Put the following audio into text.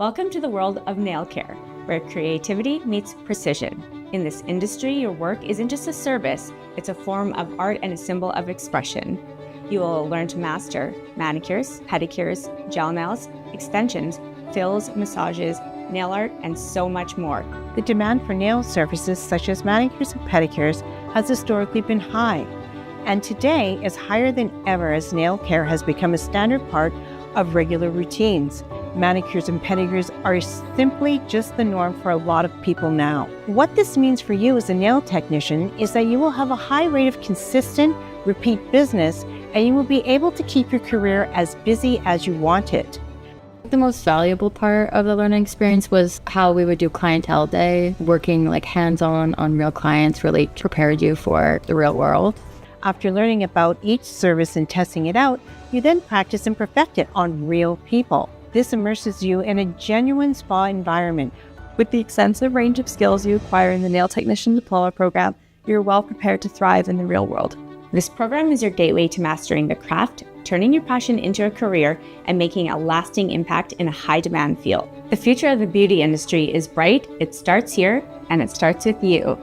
Welcome to the world of nail care, where creativity meets precision. In this industry, your work isn't just a service, it's a form of art and a symbol of expression. You will learn to master manicures, pedicures, gel nails, extensions, fills, massages, nail art, and so much more. The demand for nail services such as manicures and pedicures has historically been high, and today is higher than ever as nail care has become a standard part of regular routines. Manicures and pedicures are simply just the norm for a lot of people now. What this means for you as a nail technician is that you will have a high rate of consistent, repeat business, and you will be able to keep your career as busy as you want it. The most valuable part of the learning experience was how we would do clientele day, working like hands-on on real clients really prepared you for the real world. After learning about each service and testing it out, you then practice and perfect it on real people. This immerses you in a genuine spa environment. With the extensive range of skills you acquire in the Nail Technician Diploma program, you're well prepared to thrive in the real world. This program is your gateway to mastering the craft, turning your passion into a career, and making a lasting impact in a high-demand field. The future of the beauty industry is bright, it starts here, and it starts with you.